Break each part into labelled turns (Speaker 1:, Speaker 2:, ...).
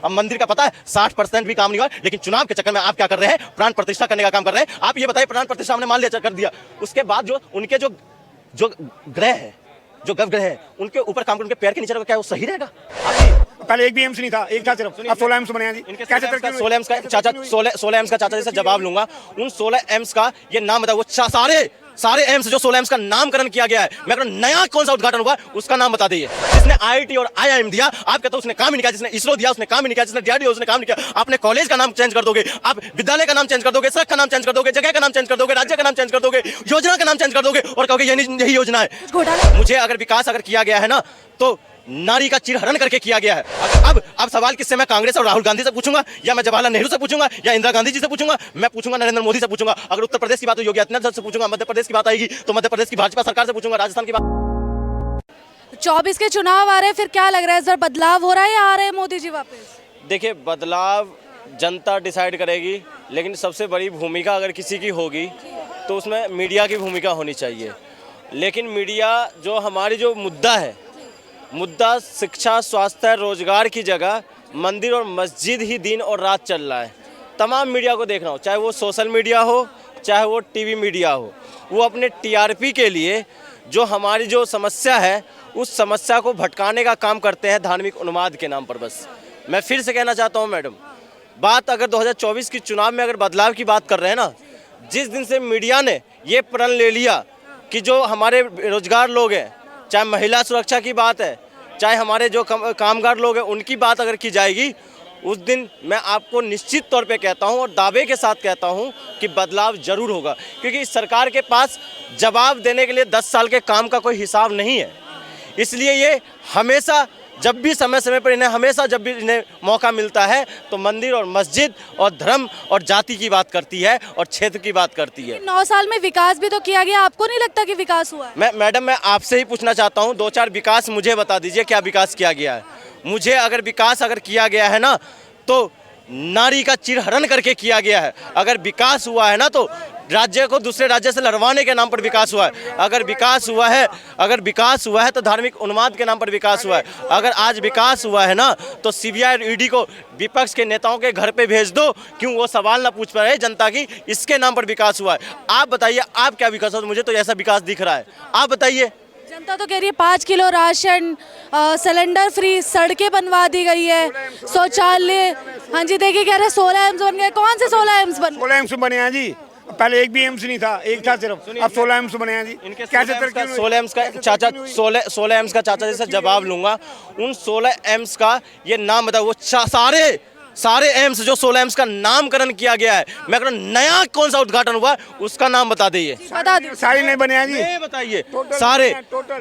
Speaker 1: अब मंदिर का पता है 60% भी काम नहीं हुआ, लेकिन चुनाव के चक्कर में आप क्या कर रहे हैं, प्राण प्रतिष्ठा करने का काम कर रहे हैं। आप ये बताइए, प्राण प्रतिष्ठा हमने मान लिया, कर दिया, उसके बाद जो उनके जो ग्रह है, जो गर्भगृह है, उनके ऊपर काम कर, उनके पैर के नीचे क्या वो सही रहेगा?
Speaker 2: पहले एक भी एम्स नहीं था, एक था सिर्फ, अब 16 एम्स बने हैं जी।
Speaker 1: कैसे 16 एम्स का चाचा, 16 एम्स का चाचा जैसे जवाब लूंगा, उन 16 एम्स का ये नाम बताओ, वो सारे एम्स जो 16 एम्स का नामकरण किया गया है, मैं अगर नया कौन सा उद्घाटन हुआ उसका नाम बता दीजिए। जिसने आईआईटी और आईआईएम दिया, आप कहते हो उसने काम ही नहीं किया, जिसने इसरो दिया उसने काम ही नहीं किया, जिसने डीआरडीओ उसने काम नहीं किया। आपने कॉलेज का नाम चेंज कर दोगे, आप विद्यालय का नाम चेंज कर दोगे, सड़क का नाम चेंज कर दोगे, जगह का नाम चेंज कर दोगे, राज्य का नाम चेंज कर दोगे, योजना का नाम चेंज कर दोगे और कहोगे यही योजना है। मुझे अगर विकास अगर किया गया है ना, तो नारी का चिरहरण करके किया गया है। अब सवाल किससे, मैं कांग्रेस और राहुल गांधी से पूछूंगा, या मैं जवाहरलाल नेहरू से पूछूंगा, या इंदिरा गांधी जी से पूछूंगा, मैं पूछूंगा नरेंद्र मोदी से पूछूंगा। अगर उत्तर प्रदेश की बात हो योगी आदित्यनाथ से पूछूंगा, मध्य प्रदेश की बात आएगी तो मध्य प्रदेश की भाजपा सरकार से पूछूंगा, राजस्थान की बात।
Speaker 3: 24 के चुनाव आ रहे हैं, फिर क्या लग रहा है, इस बार बदलाव हो रहा है या आ रहे हैं मोदी जी वापस?
Speaker 4: देखिए, बदलाव जनता डिसाइड करेगी, लेकिन सबसे बड़ी भूमिका अगर किसी की होगी तो उसमें मीडिया की भूमिका होनी चाहिए। लेकिन मीडिया जो हमारी जो मुद्दा शिक्षा, स्वास्थ्य, रोजगार की जगह मंदिर और मस्जिद ही दिन और रात चल रहा है। तमाम मीडिया को देखना हो, चाहे वो सोशल मीडिया हो, चाहे वो टीवी मीडिया हो, वो अपने टीआरपी के लिए जो हमारी जो समस्या है उस समस्या को भटकाने का काम करते हैं धार्मिक उन्माद के नाम पर। बस मैं फिर से कहना चाहता हूँ मैडम, बात अगर 2024 की चुनाव में अगर बदलाव की बात कर रहे हैं ना, जिस दिन से मीडिया ने ये प्रण ले लिया कि जो हमारे बेरोजगार लोग हैं, चाहे महिला सुरक्षा की बात है, चाहे हमारे जो कामगार लोग हैं, उनकी बात अगर की जाएगी, उस दिन मैं आपको निश्चित तौर पे कहता हूं और दावे के साथ कहता हूं कि बदलाव जरूर होगा। क्योंकि इस सरकार के पास जवाब देने के लिए 10 साल के काम का कोई हिसाब नहीं है। इसलिए ये हमेशा जब भी समय पर जब भी इन्हें मौका मिलता है तो मंदिर और मस्जिद और धर्म और जाति की बात करती है और क्षेत्र की बात करती है।
Speaker 3: 9 साल में विकास भी तो किया गया, आपको नहीं लगता कि विकास हुआ है?
Speaker 4: मैडम मैं आपसे ही पूछना चाहता हूँ, 2-4 विकास मुझे बता दीजिए, क्या विकास किया गया है? मुझे अगर विकास अगर किया गया है ना, तो नारी का चिरहरण करके किया गया है। अगर विकास हुआ है ना, तो राज्य को दूसरे राज्य से लड़वाने के नाम पर विकास हुआ है। अगर विकास हुआ है तो धार्मिक उन्माद के नाम पर विकास हुआ है। अगर आज विकास हुआ है ना, तो सीबीआई और ईडी को विपक्ष के नेताओं के घर पे भेज दो, क्यों वो सवाल ना पूछ पाए जनता की, इसके नाम पर विकास हुआ है। आप बताइए, आप क्या विकास हुआ? मुझे तो ऐसा विकास दिख रहा है, आप बताइए।
Speaker 3: जनता तो कह रही है 5 किलो राशन, सिलेंडर फ्री, सड़कें बनवा दी गई है, शौचालय। हाँ जी, देखिए कह रहे 16 एम्स बन गए। कौन से 16 एम्स बन?
Speaker 2: 16 एम्स बने हैं जी, पहले एक भी एम्स नहीं था, एक था सिर्फ, अब 16 एम्स बने हैं जी।
Speaker 4: कैसे 16 एम्स का चाचा, 16 एम्स का चाचा जैसे जवाब लूंगा, उन 16 एम्स का ये नाम बताओ, वो सारे एम्स जो 16 एम्स का नामकरण किया गया है, मैं अगर नया कौन सा उद्घाटन हुआ उसका नाम बता दीजिए।
Speaker 3: बता दो।
Speaker 2: सारे नहीं बने हैं जी,
Speaker 4: बताइए। सारे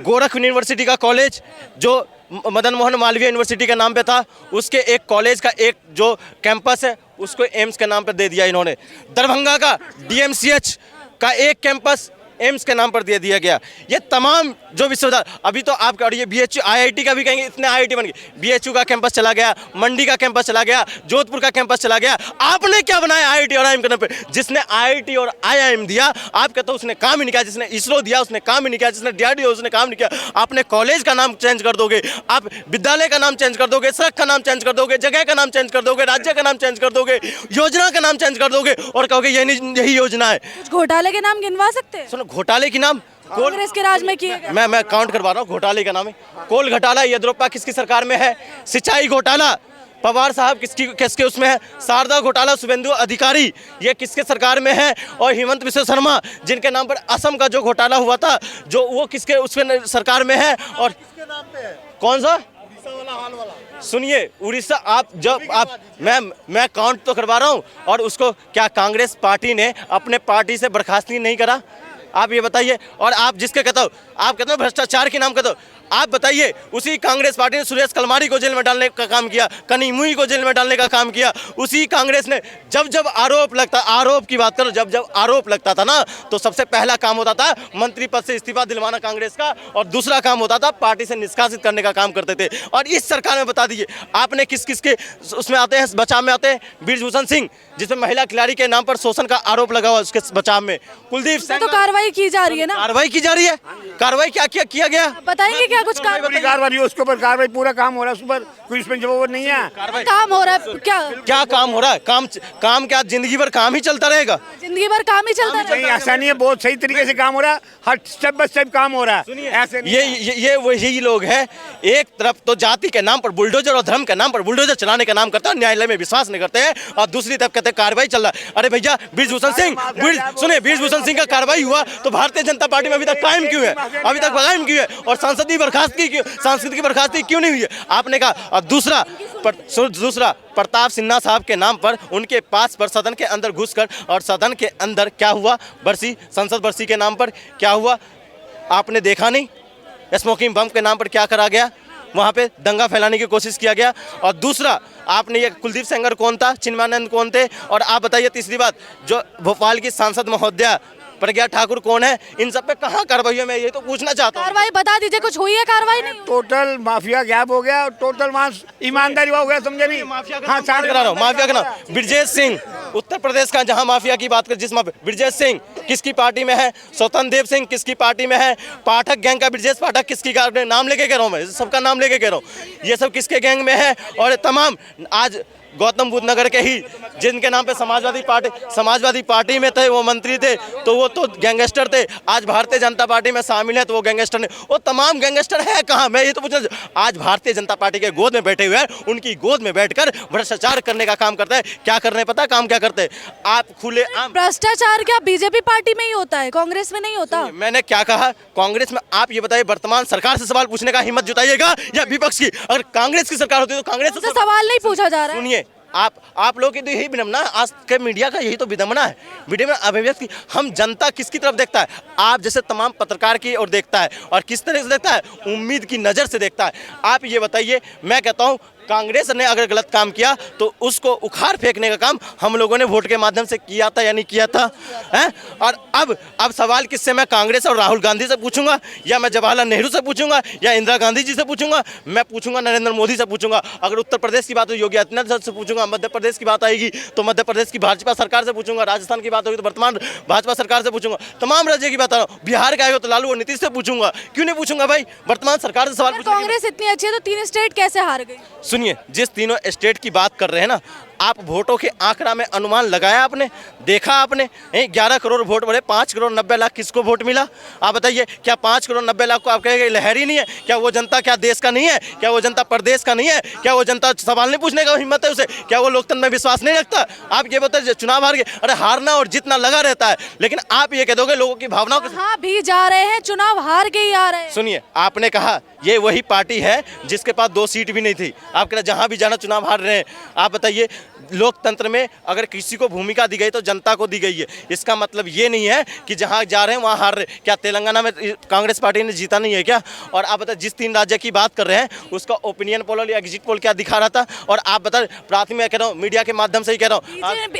Speaker 4: गोरख यूनिवर्सिटी का कॉलेज जो मदन मोहन मालवीय यूनिवर्सिटी के नाम पे था, उसके एक कॉलेज का एक जो कैंपस है उसको एम्स के नाम पर दे दिया इन्होंने। दरभंगा का डीएमसीएच का एक कैंपस एम्स के नाम पर दे दिया गया। ये तमाम जो विश्वविद्यालय, अभी तो आप ये बीएचयू आईआईटी का भी कहेंगे, इतने आईआईटी बन गए, बीएचयू का कैंपस चला गया, मंडी का कैंपस चला गया, जोधपुर का कैंपस चला गया। आपने क्या बनाया आईआईटी और आईआईएम के नाम पे? जिसने आईआईटी और आईआईएम दिया, आप कहते हो उसने काम ही नहीं किया, जिसने इसरो दिया उसने काम ही नहीं किया, जिसने डीआरडीओ उसने काम नहीं किया। आपने कॉलेज का नाम चेंज कर दोगे, आप विद्यालय का नाम चेंज कर दोगे, सड़क का नाम चेंज कर दोगे, जगह का नाम चेंज कर दोगे, राज्य का नाम चेंज कर दोगे, योजना का नाम चेंज कर दोगे और कहोगे यही योजना है।
Speaker 3: कुछ घोटाले के नाम गिनवा सकते हैं?
Speaker 4: सुनो, घोटाले की नाम
Speaker 3: कांग्रेस के राज में किए गए।
Speaker 4: मैं काउंट करवा रहा हूँ। घोटाले का नाम है कोल घोटाला, येद्रप्पा किसकी सरकार में है? सिंचाई घोटाला पवार साहब किसके उसमें है? शारदा घोटाला शुभेंदु अधिकारी, ये किसके सरकार में है? और हेमंत बिश्व शर्मा जिनके नाम पर असम का जो घोटाला हुआ था, जो वो किसके उसमें सरकार में है? और कौन सा? सुनिए, उड़ीसा मैं काउंट तो करवा रहा हूँ। और उसको क्या कांग्रेस पार्टी ने अपने पार्टी से बर्खास्त नहीं करा? आप ये बताइए। और आप जिसके कहते हो, आप कहते हो भ्रष्टाचार के नाम कहते हो, आप बताइए, उसी कांग्रेस पार्टी ने सुरेश कलमारी को जेल में डालने का काम किया, कनी मुई को जेल में डालने का काम किया। उसी कांग्रेस ने जब आरोप की बात करो, जब आरोप लगता था ना, तो सबसे पहला काम होता था मंत्री पद से इस्तीफा दिलवाना कांग्रेस का, और दूसरा काम होता था पार्टी से निष्कासित करने का काम करते थे। और इस सरकार में बता दीजिए, आपने किस के उसमें आते हैं, बचाव में आते हैं? बृजभूषण सिंह, जिसमें महिला खिलाड़ी के नाम पर शोषण का आरोप लगा हुआ, उसके बचाव में। कुलदीप सिंह,
Speaker 3: तो कार्रवाई की जा रही है ना?
Speaker 4: कार्रवाई की जा रही है। कार्रवाई क्या किया गया?
Speaker 3: बताएंगे क्या क्या कुछ काम
Speaker 2: पूरी कार्रवाई है, उसके ऊपर कार्रवाई, पूरा काम हो रहा है, उस पर कोई इसमें जवाब नहीं है।
Speaker 3: काम हो रहा है क्या?
Speaker 4: क्या काम हो रहा है? काम क्या जिंदगी भर काम ही चलता रहेगा?
Speaker 3: जिंदगी भर काम ही चलता
Speaker 2: नहीं,
Speaker 3: रहेगा।
Speaker 2: ऐसा नहीं है, बहुत सही तरीके से काम हो रहा है, हर स्टेप बाय स्टेप काम हो रहा है। ऐसे नहीं
Speaker 4: ये वही लोग हैं, एक तरफ तो जाति के नाम पर बुलडोजर और धर्म के नाम पर बुलडोजर चलाने का नाम करते हैं, न्यायालय में विश्वास नहीं करते हैं, और दूसरी तरफ कहते हैं कार्रवाई चल रहा है। अरे भैया बृजभूषण सिंह का कार्रवाई हुआ तो भारतीय जनता पार्टी में अभी तक कायम क्यों है? अभी तक कायम क्यों है? और सांसद की बर्खास्तगी क्यों नहीं हुई है? आपने कहा। और दूसरा प्रताप सिन्हा साहब के नाम पर उनके पास पर सदन के अंदर घुसकर, और सदन के अंदर क्या हुआ, संसद बरसी के नाम पर क्या हुआ आपने देखा नहीं? स्मोकिंग बम के नाम पर क्या करा गया, वहाँ पे दंगा फैलाने की कोशिश किया गया। और दूसरा आपने ये कुलदीप सेंगर कौन था, चिन्मयानंद कौन थे, और आप बताइए तीसरी बात, जो भोपाल की सांसद महोदया प्रज्ञा ठाकुर कौन है, इन सब पे कहाँ कार्रवाई है? मैं ये तो पूछना चाहता हूँ।
Speaker 3: कार्रवाई बता दीजिए, कुछ हुई है कार्रवाई? नहीं
Speaker 2: टोटल माफिया गैप हो गया और टोटल वहाँ ईमानदारी हो गया, समझे नहीं? हाँ,
Speaker 4: करा रहा हूँ माफिया का नाम ब्रिजेश सिंह, उत्तर प्रदेश का, जहां माफिया की बात कर, जिस ब्रिजेश सिंह किसकी पार्टी में है, स्वतंत्र देव सिंह किसकी पार्टी में है, पाठक गैंग का ब्रिजेश पाठक किसकी का नाम लेके कह रहा हूँ, मैं सबका नाम लेके कह रहा हूँ, ये सब किसके गैंग में है? और तमाम आज गौतम बुद्ध नगर के ही जिनके नाम पे समाजवादी पार्टी में थे, वो मंत्री थे, तो वो तो गैंगस्टर थे, आज भारतीय जनता पार्टी में शामिल है तो वो गैंगस्टर नहीं। वो तमाम गैंगस्टर है कहाँ? मैं ये तो पूछना, आज भारतीय जनता पार्टी के गोद में बैठे हुए हैं, उनकी गोद में बैठकर भ्रष्टाचार करने का काम करते हैं। क्या करने पता काम क्या करते हैं? आप खुले आम
Speaker 3: भ्रष्टाचार क्या बीजेपी पार्टी में ही होता है, कांग्रेस में नहीं होता?
Speaker 4: मैंने क्या कहा? कांग्रेस में आप ये बताइए, वर्तमान सरकार से सवाल पूछने का हिम्मत जुटाइएगा या विपक्ष की? अगर कांग्रेस की सरकार होती तो कांग्रेस से
Speaker 3: सवाल नहीं पूछा जा रहा है।
Speaker 4: सुनिए, आप लोग की तो यही विडंबना, आज के मीडिया का यही तो विडंबना है, मीडिया में अभिव्यक्ति। हम जनता किसकी तरफ देखता है? आप जैसे तमाम पत्रकार की ओर देखता है, और किस तरह से देखता है? उम्मीद की नज़र से देखता है। आप ये बताइए, मैं कहता हूँ कांग्रेस ने अगर गलत काम किया तो उसको उखाड़ फेंकने का काम हम लोगों ने वोट के माध्यम से किया था या नहीं किया था, हैं? और अब सवाल किससे? मैं कांग्रेस और राहुल गांधी से पूछूंगा, या मैं जवाहरलाल नेहरू से पूछूंगा, या इंदिरा गांधी जी से पूछूंगा, मैं पूछूंगा नरेंद्र मोदी से पूछूंगा। अगर उत्तर प्रदेश की बात हो योगी आदित्यनाथ से पूछूंगा, मध्य प्रदेश की बात आएगी तो मध्य प्रदेश की भाजपा सरकार से पूछूंगा, राजस्थान की बात होगी तो वर्तमान भाजपा सरकार से पूछूंगा, तमाम राज्य की बात आ रहा हूँ, बिहार का आएगा तो लालू और नीतीश से पूछूंगा। क्यों नहीं पूछूंगा भाई? वर्तमान सरकार से सवाल पूछूंगा।
Speaker 3: कांग्रेस इतनी अच्छी है तो 3 स्टेट कैसे हार गई?
Speaker 4: सुनिए, जिस तीनों स्टेट की बात कर रहे हैं ना आप, वोटों के आंकड़ा में अनुमान लगाया आपने, देखा आपने? 11 करोड़ वोट बढ़े, 5 करोड़ 90 लाख किसको वोट मिला? आप बताइए, क्या 5 करोड़ 90 लाख को आप कहेंगे लहरी नहीं है? क्या वो जनता क्या देश का नहीं है? क्या वो जनता प्रदेश का नहीं है? क्या वो जनता सवाल नहीं पूछने का हिम्मत है उसे? क्या वो लोकतंत्र में विश्वास नहीं रखता? आप ये बताइए, चुनाव हार गए, अरे हारना और जीतना लगा रहता है, लेकिन आप ये कह दोगे लोगों की भावनाओं को
Speaker 3: हाँ भी जा रहे हैं, चुनाव हार के ही आ रहे हैं।
Speaker 4: सुनिए, आपने कहा ये वही पार्टी है जिसके पास 2 सीट भी नहीं थी, आप कह रहे जहां भी जाना चुनाव हार रहे हैं। आप बताइए, लोकतंत्र में अगर किसी को भूमिका दी गई तो जनता को दी गई है, इसका मतलब ये नहीं है कि जहां जा रहे हैं वहां हार रहे। क्या तेलंगाना में कांग्रेस पार्टी ने जीता नहीं है क्या? और आप बताइए, जिस 3 राज्य की बात कर रहे हैं उसका ओपिनियन पोल और एग्जिट पोल क्या दिखा रहा था? और आप बता, प्राथमिक कह रहा हूँ, मीडिया के माध्यम से ही कह रहा हूँ,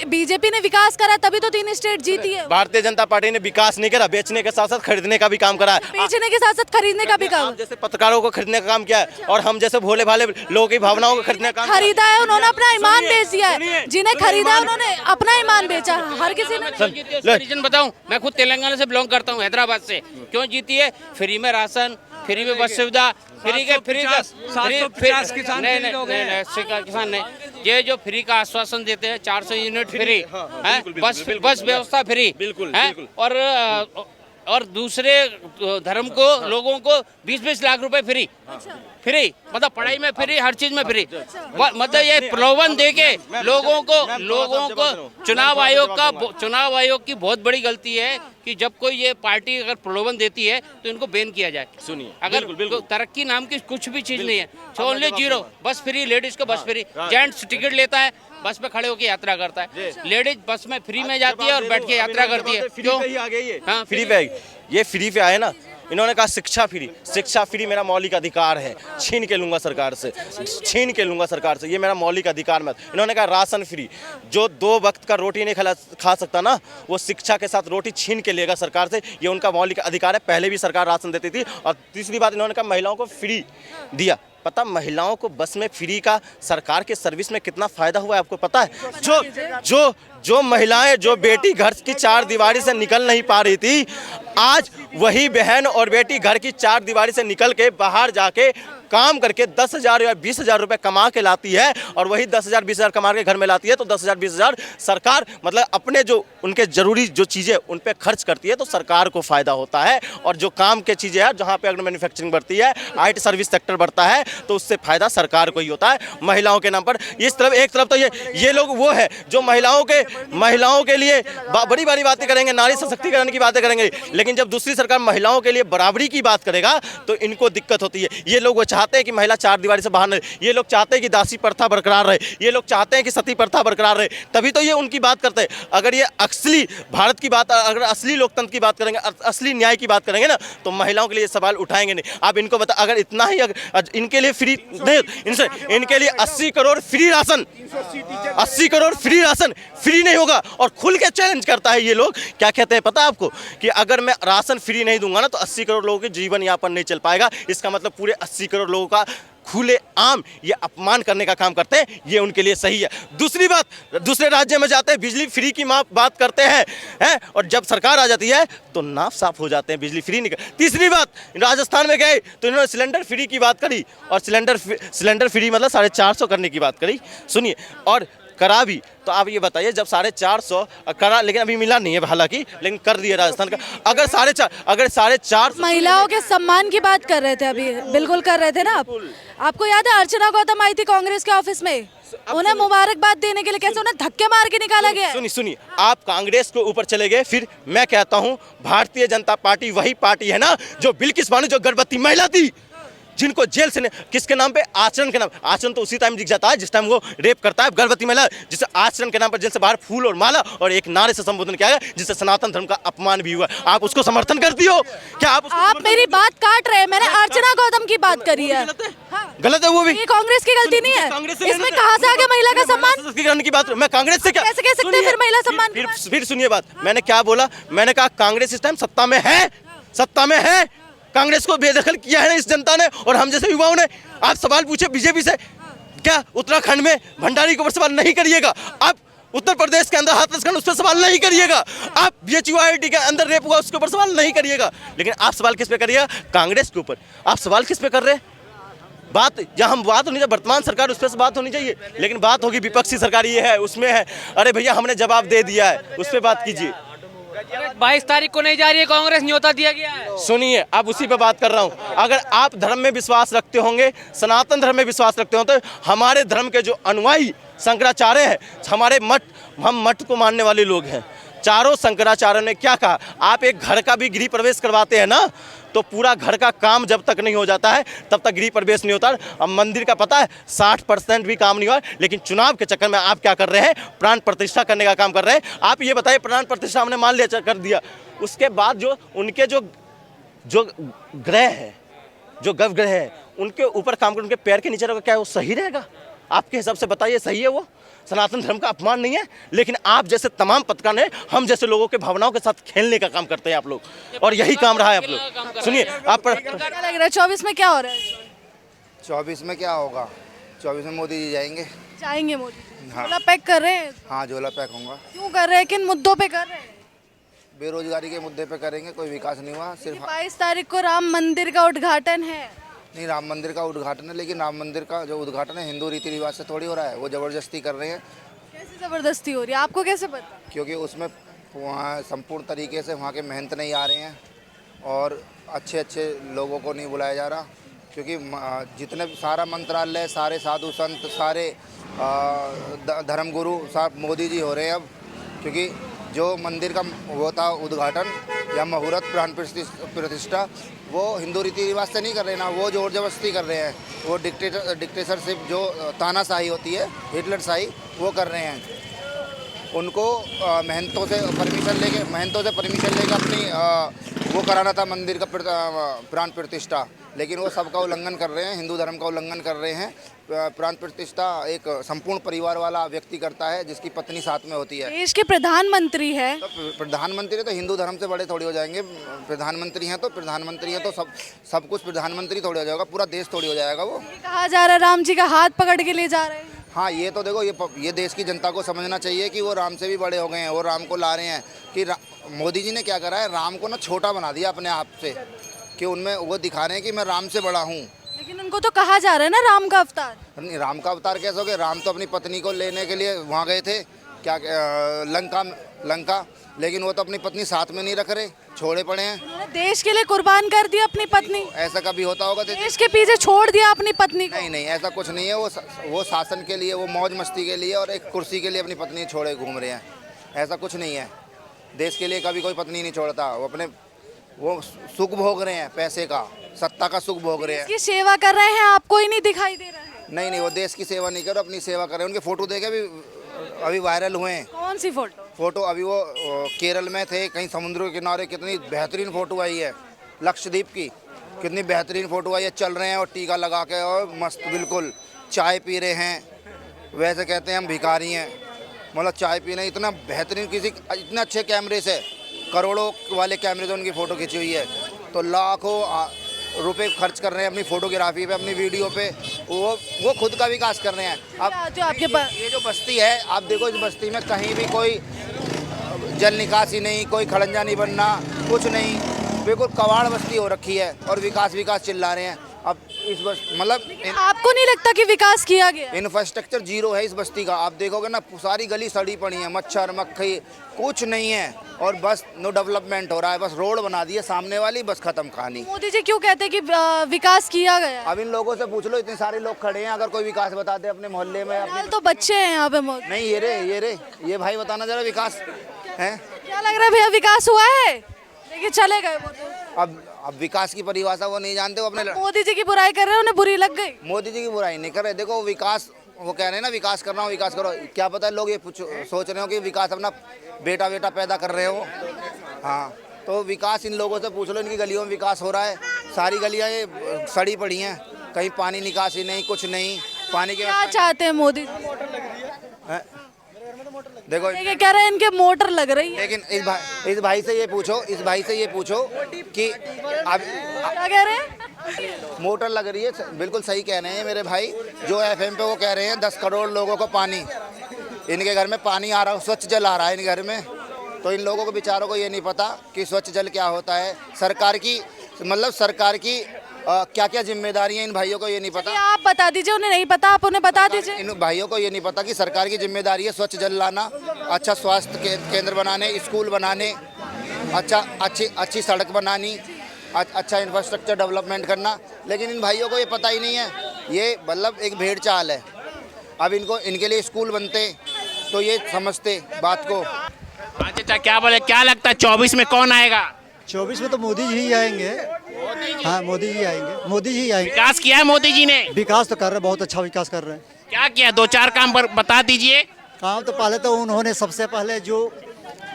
Speaker 3: बीजेपी ने विकास करा तभी तो 3 स्टेट जीती है।
Speaker 4: भारतीय जनता पार्टी ने विकास नहीं करा, बेचने के साथ साथ खरीदने का भी काम करा है,
Speaker 3: बेचने के साथ साथ खरीदने का भी काम,
Speaker 4: जैसे पत्रकारों को खरीदने का काम किया है, और हम जैसे भोले भाले लोगों की भावनाओं को खरीदने का काम
Speaker 3: खरीदा है। उन्होंने अपना ईमान बेच दिया है, जिन्हें खरीदा उन्होंने अपना ईमान बेचा। हर किसी ने
Speaker 5: रीजन बताऊं, मैं खुद तेलंगाना से बिलोंग करता हूं, हैदराबाद से। क्यों जीती है? फ्री में राशन, फ्री में बस सुविधा, फ्री किसान नहीं, ये जो फ्री का आश्वासन देते हैं, 400 यूनिट फ्री, बस व्यवस्था फ्री, और दूसरे धर्म को लोगों को 20-20 लाख रुपए फ्री, मतलब पढ़ाई में फ्री, हर चीज में फ्री। मतलब ये प्रलोभन देके लोगों को चुनाव आयोग की बहुत बड़ी गलती है कि जब कोई ये पार्टी अगर प्रलोभन देती है तो इनको बैन किया जाए।
Speaker 4: सुनिए,
Speaker 5: अगर तरक्की नाम की कुछ भी चीज नहीं है, ओनली 0, बस फ्री, लेडीज को बस फ्री, जेंट्स टिकट लेता है, बस में खड़े होकर यात्रा करता है, लेडीज बस में फ्री में जाती है और बैठ के यात्रा करती है। क्यों?
Speaker 4: हाँ, फ्री पे ये फ्री पे आए ना, इन्होंने कहा शिक्षा फ्री मेरा मौलिक अधिकार है, छीन के लूंगा सरकार से, ये मेरा मौलिक अधिकार मत। इन्होंने कहा राशन फ्री, जो 2 वक्त का रोटी नहीं खा सकता ना, वो शिक्षा के साथ रोटी छीन के लेगा सरकार से, ये उनका मौलिक अधिकार है। पहले भी सरकार राशन देती थी। और तीसरी बात, इन्होंने कहा महिलाओं को फ्री दिया,
Speaker 1: पता महिलाओं को बस में फ्री का सरकार के सर्विस में कितना फायदा हुआ है आपको पता है? जो महिलाएं, जो बेटी घर की चार दीवारी से निकल नहीं पा रही थी, आज वही बहन और बेटी घर की चार दीवारी से निकल के बाहर जाके काम करके 10,000 या 20,000 रुपए कमा के लाती है, और वही 10,000 20,000 कमा के घर में लाती है, तो 10,000 20,000 सरकार मतलब अपने जो उनके जरूरी जो चीज़ें उन पे खर्च करती है, तो सरकार को फायदा होता है। और जो काम के चीज़ें हैं, जहाँ पे अगर मैन्युफैक्चरिंग बढ़ती है, IT सर्विस सेक्टर बढ़ता है, तो उससे फायदा सरकार को ही होता है महिलाओं के नाम पर। इस तरफ एक तरफ तो ये लोग वो है जो महिलाओं के लिए बड़ी बड़ी बातें करेंगे, नारी सशक्तिकरण की बातें करेंगे, लेकिन जब दूसरी सरकार महिलाओं के लिए बराबरी की बात करेगा तो इनको दिक्कत होती है। ये लोग वो चाहते हैं कि महिला चार दीवारी से बाहर न रहे, ये लोग चाहते हैं कि दासी प्रथा बरकरार रहे, ये लोग चाहते हैं कि सती प्रथा बरकरार रहे, तभी तो ये उनकी बात करते हैं। अगर ये असली भारत की बात, अगर असली लोकतंत्र की बात करेंगे, असली न्याय की बात करेंगे ना, तो महिलाओं के लिए सवाल उठाएंगे नहीं। आप इनको बता, अगर इतना ही इनके लिए फ्री नहीं, इनके लिए 80 crore free ration, 80 crore free ration free नहीं होगा। और खुल के चैलेंज करता है ये लोग, क्या कहते हैं पता है आपको, कि अगर मैं राशन फ्री नहीं दूंगा ना तो 80 करोड़ लोगों के जीवन यापन नहीं चल पाएगा। इसका मतलब पूरे 80 करोड़ लोगों का खुले आम ये अपमान करने का काम करते हैं, ये उनके लिए सही है। दूसरी बात, दूसरे राज्य में जाते हैं बिजली फ्री की बात करते हैं, और जब सरकार आ जाती है तो नाफ साफ हो जाते हैं, बिजली फ्री नहीं। तीसरी बात, राजस्थान में गए तो इन्होंने सिलेंडर फ्री की बात करी, और सिलेंडर फ्री मतलब 450 करने की बात करी। सुनिए, और करा भी, तो आप ये बताइए, जब 450 करा, लेकिन अभी मिला नहीं है हालांकि, लेकिन कर दिया राजस्थान का। अगर 450
Speaker 3: महिलाओं के सम्मान की बात कर रहे थे अभी, बिल्कुल कर रहे थे ना आप। आपको याद है अर्चना गौतम आई थी कांग्रेस के ऑफिस में, उन्हें मुबारकबाद देने के लिए कैसे उन्हें धक्के मार के निकाला गया।
Speaker 1: सुनिए, आप कांग्रेस के ऊपर चले गए, फिर मैं कहता हूं भारतीय जनता पार्टी वही पार्टी है ना जो बिल्किस बानो, जो गर्भवती महिला थी, जिनको जेल से किसके नाम पे, आचरण के नाम। आचरण तो उसी टाइम दिख जाता है जिस टाइम वो रेप करता है गर्भवती महिला, जिसे आचरण के नाम पर जेल से बाहर फूल और माला और एक नारे से संबोधन किया गया, जिससे सनातन धर्म का अपमान भी हुआ। आप उसको समर्थन करती हो क्या? आप
Speaker 3: मेरी बात काट रहे हैं, मैंने अर्चना गौतम की बात करी है।
Speaker 1: गलत है वो भी,
Speaker 3: ये कांग्रेस की गलती नहीं है। इसमें कहां से आ गया महिला का सम्मान
Speaker 1: की बात? मैं कांग्रेस से क्या
Speaker 3: कैसे कह सकते हैं फिर महिला सम्मान?
Speaker 1: फिर सुनिए बात, मैंने क्या बोला, मैंने कहा कांग्रेस इस टाइम सत्ता में है, कांग्रेस को बेदखल किया है ना इस जनता ने और हम जैसे युवाओं ने। आप सवाल पूछे बीजेपी से, क्या उत्तराखंड में भंडारी के ऊपर सवाल नहीं करिएगा? आप उत्तर प्रदेश के अंदर हाथरस खंड, उस पर सवाल नहीं करिएगा? आप BHUIT के अंदर रेप हुआ उसके ऊपर सवाल नहीं करिएगा? लेकिन आप सवाल किस पे करिएगा? कांग्रेस के ऊपर। आप सवाल किस पे कर रहे हैं? बात जहाँ हम बात होनी चाहिए वर्तमान सरकार, उस पर बात होनी चाहिए, लेकिन बात होगी विपक्षी सरकार ये है उसमें है। अरे भैया हमने जवाब दे दिया है, उस पर बात कीजिए।
Speaker 6: 22 तारीख को नहीं जा रही है कांग्रेस, न्योता दिया गया है।
Speaker 1: सुनिए, अब उसी पे बात कर रहा हूँ। अगर आप धर्म में विश्वास रखते होंगे, सनातन धर्म में विश्वास रखते हो, तो हमारे धर्म के जो अनुयायी शंकराचार्य हैं, हम मठ को मानने वाले लोग हैं। चारों शंकराचार्य ने क्या कहा, आप एक घर का भी गृह प्रवेश करवाते हैं ना, तो पूरा घर का काम जब तक नहीं हो जाता है तब तक गृह प्रवेश नहीं होता। अब मंदिर का पता है 60% भी काम नहीं हुआ, लेकिन चुनाव के चक्कर में आप क्या कर रहे हैं? प्राण प्रतिष्ठा करने का काम कर रहे हैं। आप ये बताइए, प्राण प्रतिष्ठा हमने मान लिया, कर दिया, उसके बाद जो उनके जो ग्रह है, जो गर्भगृह है, उनके ऊपर काम कर, उनके पैर के नीचे रहेगा, क्या वो सही रहेगा? आपके हिसाब से बताइए, सही है वो? सनातन धर्म का अपमान नहीं है? लेकिन आप जैसे तमाम पत्रकार ने हम जैसे लोगों के भावनाओं के साथ खेलने का काम करते हैं आप लोग, और यही काम रहा है आप लोग। सुनिए, आप
Speaker 3: क्या लग रहा है 24 में क्या हो रहा है?
Speaker 7: 24 में क्या होगा? 24 में मोदी जी
Speaker 3: जाएंगे मोदी जी।
Speaker 7: हाँ।
Speaker 3: झोला पैक कर रहे हैं?
Speaker 7: हाँ, झोला पैक होगा।
Speaker 3: क्यों कर रहे हैं, किन मुद्दों पे कर रहे हैं?
Speaker 7: बेरोजगारी के मुद्दे पे करेंगे, कोई विकास नहीं हुआ। सिर्फ
Speaker 3: 22 तारीख को राम मंदिर का उद्घाटन है।
Speaker 7: नहीं, राम मंदिर का उद्घाटन है, लेकिन राम मंदिर का जो उद्घाटन है हिंदू रीति रिवाज से थोड़ी हो रहा है, वो ज़बरदस्ती कर रहे हैं।
Speaker 3: कैसे जबरदस्ती हो रही है, आपको कैसे पता?
Speaker 7: क्योंकि उसमें वहाँ संपूर्ण तरीके से वहाँ के महंत नहीं आ रहे हैं और अच्छे लोगों को नहीं बुलाया जा रहा, क्योंकि जितने सारा मंत्रालय, सारे साधु संत, सारे धर्मगुरु साहब मोदी जी हो रहे हैं अब। क्योंकि जो मंदिर का वो था उद्घाटन या मुहूर्त, प्राण प्रतिष्ठा, वो हिंदू रीति रिवाज से नहीं कर रहे ना, वो जोर जबरदस्ती कर रहे हैं। वो डिक्टेटरशिप जो तानाशाही होती है, हिटलर शाही, वो कर रहे हैं। उनको महंतों से परमिशन लेके अपनी वो कराना था मंदिर का प्राण प्रतिष्ठा, लेकिन वो सबका उल्लंघन कर रहे हैं, हिंदू धर्म का उल्लंघन कर रहे हैं। प्राण प्रतिष्ठा एक संपूर्ण परिवार वाला व्यक्ति करता है जिसकी पत्नी साथ में होती है।
Speaker 3: देश के प्रधानमंत्री है।
Speaker 7: तो प्रधानमंत्री तो हिंदू धर्म से बड़े थोड़ी हो जाएंगे। प्रधानमंत्री हैं तो सब कुछ प्रधानमंत्री थोड़ी हो जाएगा, पूरा देश थोड़ी हो जाएगा वो।
Speaker 3: कहा जा रहा है राम जी का हाथ पकड़ के ले जा रहे हैं।
Speaker 7: हाँ, ये तो देखो, ये देश की जनता को समझना चाहिए कि वो राम से भी बड़े हो गए हैं, वो राम को ला रहे हैं। कि मोदी जी ने क्या करा है, राम को ना छोटा बना दिया अपने आप से, कि उनमें वो दिखा रहे हैं कि मैं राम से बड़ा हूँ।
Speaker 3: लेकिन उनको तो कहा जा रहा है ना राम का अवतार।
Speaker 7: नहीं, राम का अवतार कैसे हो गया? राम तो अपनी पत्नी को लेने के लिए वहाँ गए थे, क्या लंका, लेकिन वो तो अपनी पत्नी साथ में नहीं रख रहे, छोड़े पड़े हैं।
Speaker 3: उन्होंने देश के लिए कुर्बान कर दिया अपनी पत्नी।
Speaker 7: ऐसा कभी होता होगा?
Speaker 3: देश के पीछे छोड़ दिया अपनी पत्नी को।
Speaker 7: नहीं, ऐसा कुछ नहीं है। वो शासन के लिए, वो मौज मस्ती के लिए और एक कुर्सी के लिए अपनी पत्नी छोड़े घूम रहे हैं। ऐसा कुछ नहीं है। देश के लिए कभी कोई पत्नी नहीं छोड़ता। वो सुख भोग रहे हैं, पैसे का, सत्ता का सुख भोग रहे हैं।
Speaker 3: इसकी सेवा कर रहे हैं, आपको ही नहीं दिखाई दे रहा है।
Speaker 7: नहीं, वो देश की सेवा नहीं कर रहे, अपनी सेवा कर रहे हैं। उनके फोटो देखे अभी वायरल हुए हैं।
Speaker 3: कौन सी फोटो?
Speaker 7: अभी वो केरल में थे, कहीं समुद्र के किनारे, कितनी बेहतरीन फोटो आई है। लक्षद्वीप की कितनी बेहतरीन फोटो आई है। चल रहे हैं और टीका लगा के और मस्त बिल्कुल चाय पी रहे हैं। वैसे कहते हैं हम भिखारी हैं, मतलब चाय पी रहे हैं। इतना बेहतरीन, इतने अच्छे कैमरे से, करोड़ों वाले कैमरे से उनकी फ़ोटो खींची हुई है। तो लाखों रुपए खर्च कर रहे हैं अपनी फोटोग्राफी पे, अपनी वीडियो पे। वो खुद का विकास कर रहे हैं। अब
Speaker 3: आपके पास
Speaker 7: ये जो बस्ती है, आप देखो, इस बस्ती में कहीं भी कोई जल निकासी नहीं, कोई खड़ंजा नहीं बनना, कुछ नहीं, बिल्कुल कबाड़ बस्ती हो रखी है और विकास चिल्ला रहे हैं। अब इस मतलब
Speaker 3: आपको नहीं लगता कि विकास किया गया?
Speaker 7: इंफ्रास्ट्रक्चर जीरो है इस बस्ती का। आप देखोगे ना, सारी गली सड़ी पड़ी है, मच्छर मक्खी कुछ नहीं है, और बस नो डेवलपमेंट हो रहा है। बस रोड बना दी है सामने वाली, बस खत्म कहानी।
Speaker 3: मोदी जी क्यों कहते हैं कि विकास किया गया?
Speaker 7: अब इन लोगों से पूछ लो, इतने सारे लोग खड़े हैं, अगर कोई विकास बताते अपने मोहल्ले में।
Speaker 3: फिलहाल तो बच्चे हैं यहाँ पे।
Speaker 7: नहीं, ये भाई बताना जरा, विकास है?
Speaker 3: क्या लग रहा है भैया, विकास हुआ है? लेकिन चले गए वो तो।
Speaker 7: अब विकास की परिभाषा वो नहीं जानते। वो अपने
Speaker 3: मोदी जी की बुराई कर रहे हैं, उन्हें बुरी लग गई।
Speaker 7: मोदी जी की बुराई नहीं कर रहे। देखो, विकास वो कह रहे हैं ना, विकास करना हो, विकास करो। क्या पता लोग ये सोच रहे हो कि विकास अपना बेटा पैदा कर रहे हो। हाँ, तो विकास इन लोगों से पूछ लो, इनकी गलियों में विकास हो रहा है। सारी गलियाँ ये सड़ी पड़ी हैं, कहीं पानी निकासी नहीं, कुछ नहीं। पानी के
Speaker 3: क्या चाहते हैं मोदी?
Speaker 7: देखो,
Speaker 3: कह रहे हैं इनके मोटर लग रही है।
Speaker 7: लेकिन इस भाई से ये पूछो कि अब
Speaker 3: क्या कह रहे हैं?
Speaker 7: मोटर लग रही है, बिल्कुल सही कह रहे हैं मेरे भाई। जो एफएम पे वो कह रहे हैं 10 करोड़ लोगों को पानी, इनके घर में पानी आ रहा है, स्वच्छ जल आ रहा है इनके घर में। तो इन लोगों को बेचारों को ये नहीं पता कि स्वच्छ जल क्या होता है। सरकार की क्या क्या जिम्मेदारी है, इन भाइयों को ये नहीं पता।
Speaker 3: आप बता दीजिए, उन्हें नहीं पता, आप उन्हें बता दीजिए।
Speaker 7: इन भाइयों को ये नहीं पता कि सरकार की जिम्मेदारी है स्वच्छ जल लाना, अच्छा स्वास्थ्य केंद्र बनाने, स्कूल बनाने, अच्छी सड़क बनानी, अच्छा इंफ्रास्ट्रक्चर डेवलपमेंट करना। लेकिन इन भाइयों को ये पता ही नहीं है। ये मतलब एक भेड़ चाल है। अब इनके लिए स्कूल बनते तो ये समझते बात को।
Speaker 5: अच्छा, क्या बोले, क्या लगता है 24 में कौन आएगा?
Speaker 8: 24 में तो मोदी जी ही आएंगे। हाँ, मोदी जी आएंगे।
Speaker 5: विकास किया है मोदी जी ने?
Speaker 8: विकास तो कर रहे हैं, बहुत अच्छा विकास कर रहे हैं।
Speaker 5: क्या किया, 2-4 काम बता दीजिए।
Speaker 8: काम तो पहले तो उन्होंने सबसे पहले जो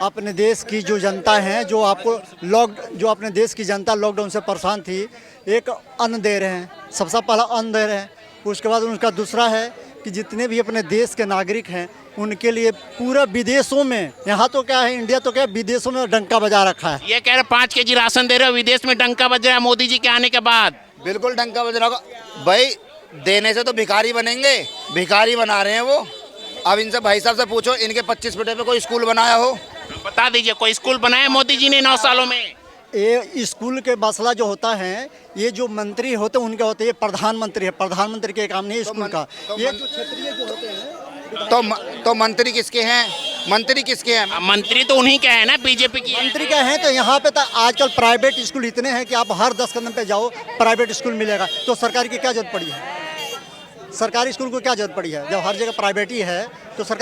Speaker 8: अपने देश की जो जनता है, जो अपने देश की जनता लॉकडाउन से परेशान थी, एक अन्न दे रहे हैं। सबसे पहला अन्न दे रहे हैं। उसके बाद उनका दूसरा है कि जितने भी अपने देश के नागरिक हैं उनके लिए पूरा विदेशों में, यहाँ तो क्या है, इंडिया तो क्या, विदेशों में डंका बजा रखा है।
Speaker 5: ये कह रहे 5 केजी राशन दे रहे हो, विदेश में डंका बज रहा है मोदी जी के आने के बाद।
Speaker 7: बिल्कुल डंका बज रहा होगा भाई। देने से तो भिखारी बनेंगे, भिखारी बना रहे हैं वो। अब इनसे भाई साहब से पूछो, इनके 25 फुटे पे कोई स्कूल बनाया हो?
Speaker 5: बता दीजिए, कोई स्कूल बनाया मोदी जी ने 9 सालों में?
Speaker 8: ये स्कूल के मसला जो होता है, ये जो मंत्री होते हैं उनके होते हैं, ये प्रधानमंत्री है। प्रधानमंत्री के काम नहीं स्कूल का। ये जो क्षेत्रीय जो होते हैं,
Speaker 7: तो मंत्री किसके हैं?
Speaker 5: मंत्री तो उन्हीं के हैं ना, बीजेपी की
Speaker 8: मंत्री का है। तो यहाँ पे तो आजकल प्राइवेट स्कूल इतने हैं कि आप हर 10 कदम पे जाओ प्राइवेट स्कूल मिलेगा। तो सरकार की क्या जरूरत पड़ी है? सरकारी स्कूल को क्या जरूरत पड़ी है जब हर जगह प्राइवेट ही है? तो सरकार